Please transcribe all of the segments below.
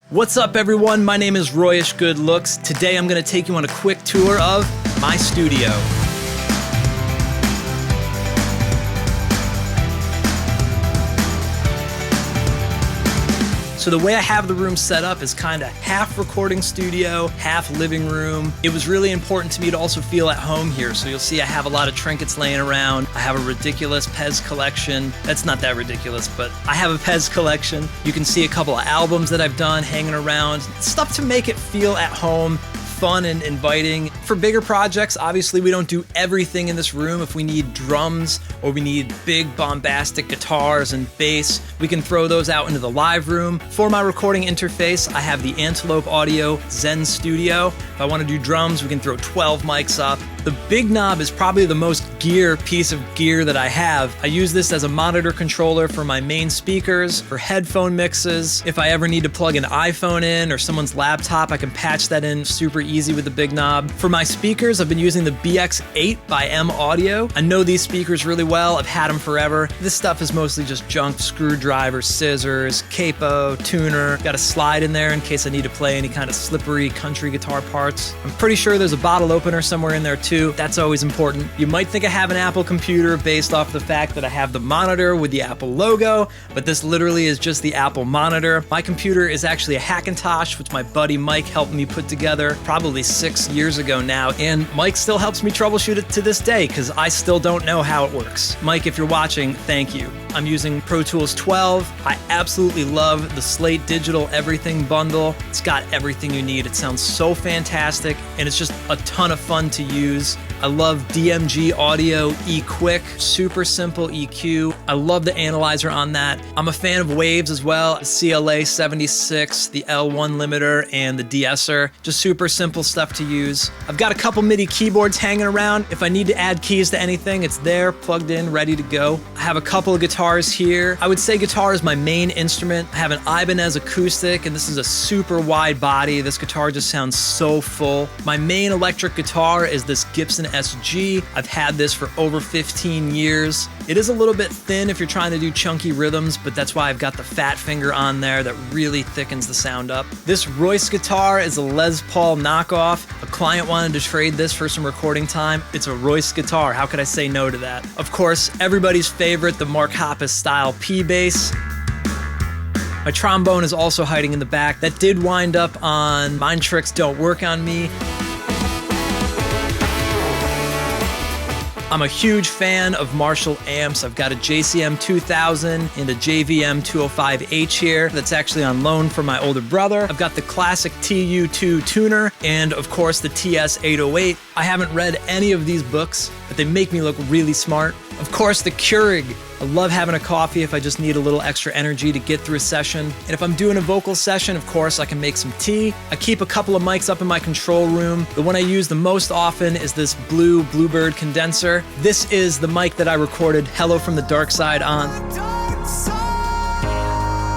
What's up, everyone? My name is Royish Good Looks. Today I'm going to take you on a quick tour of my studio. So the way I have the room set up is kind of half recording studio, half living room. It was really important to me to also feel at home here. So you'll see I have a lot of trinkets laying around. I have a ridiculous Pez collection. That's not that ridiculous, but I have a Pez collection. You can see a couple of albums that I've done hanging around. Stuff to make it feel at home, fun and inviting. For bigger projects, obviously we don't do everything in this room. If we need drums or we need big bombastic guitars and bass, we can throw those out into the live room. For my recording interface, I have the Antelope Audio Zen Studio. If I want to do drums, we can throw 12 mics up. The Big Knob is probably the most piece of gear that I have. I use this as a monitor controller for my main speakers, for headphone mixes. If I ever need to plug an iPhone in or someone's laptop, I can patch that in super easy with the Big Knob. For my speakers, I've been using the BX8 by M Audio. I know these speakers really well. I've had them forever. This stuff is mostly just junk: screwdrivers, scissors, capo, tuner. Got a slide in there in case I need to play any kind of slippery country guitar parts. I'm pretty sure there's a bottle opener somewhere in there too. That's always important. You might think I have an Apple computer based off the fact that I have the monitor with the Apple logo, but this literally is just the Apple monitor. My computer is actually a Hackintosh, which my buddy Mike helped me put together probably 6 years ago now, and Mike still helps me troubleshoot it to this day because I still don't know how it works. Mike, if you're watching, thank you. I'm using Pro Tools 12. I absolutely love the Slate Digital Everything bundle. It's got everything you need. It sounds so fantastic, and it's just a ton of fun to use. I love DMG Audio EQuick, super simple EQ. I love the analyzer on that. I'm a fan of waves as well, CLA 76, the L1 limiter, and the de-esser. Just super simple stuff to use. I've got a couple MIDI keyboards hanging around. If I need to add keys to anything, it's there, plugged in, ready to go. I have a couple of guitars here. I would say guitar is my main instrument. I have an Ibanez Acoustic, and this is a super wide body. This guitar just sounds so full. My main electric guitar is this Gibson SG. I've had this for over 15 years. It is a little bit thin if you're trying to do chunky rhythms, but that's why I've got the fat finger on there that really thickens the sound up. This Royce guitar is a Les Paul knockoff. A client wanted to trade this for some recording time. It's a Royce guitar. How could I say no to that? Of course, everybody's favorite, the Mark Hoppus style P bass. My trombone is also hiding in the back. That did wind up on Mind Tricks Don't Work On Me. I'm a huge fan of Marshall amps. I've got a JCM 2000 and a JVM 205H here that's actually on loan from my older brother. I've got the classic TU2 tuner and, of course, the TS 808. I haven't read any of these books, but they make me look really smart. Of course, the Keurig. I love having a coffee if I just need a little extra energy to get through a session. And if I'm doing a vocal session, of course, I can make some tea. I keep a couple of mics up in my control room. The one I use the most often is this Bluebird condenser. This is the mic that I recorded Hello from the Dark Side on.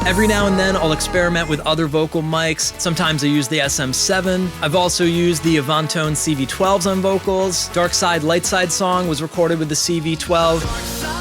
Every now and then I'll experiment with other vocal mics. Sometimes I use the SM7. I've also used the Avantone CV12s on vocals. Dark Side, Light Side song was recorded with the CV12.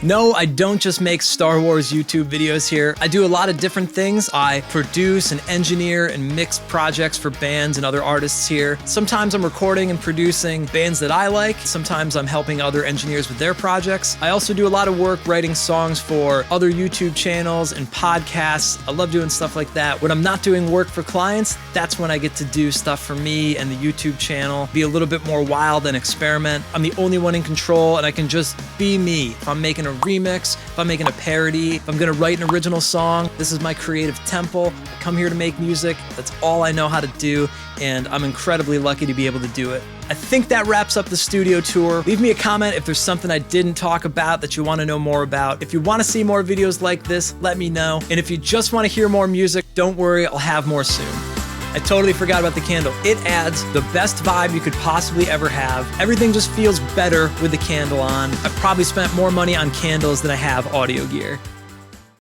No, I don't just make Star Wars YouTube videos here. I do a lot of different things. I produce and engineer and mix projects for bands and other artists here. Sometimes I'm recording and producing bands that I like. Sometimes I'm helping other engineers with their projects. I also do a lot of work writing songs for other YouTube channels and podcasts. I love doing stuff like that. When I'm not doing work for clients, that's when I get to do stuff for me and the YouTube channel, be a little bit more wild and experiment. I'm the only one in control and I can just be me. If I'm making a remix, if I'm making a parody, if I'm gonna write an original song, this is my creative temple. I come here to make music. That's all I know how to do, and I'm incredibly lucky to be able to do it. I think that wraps up the studio tour. Leave me a comment if there's something I didn't talk about that you want to know more about. If you want to see more videos like this, let me know. And if you just want to hear more music, don't worry, I'll have more soon. I totally forgot about the candle. It adds the best vibe you could possibly ever have. Everything just feels better with the candle on. I've probably spent more money on candles than I have audio gear.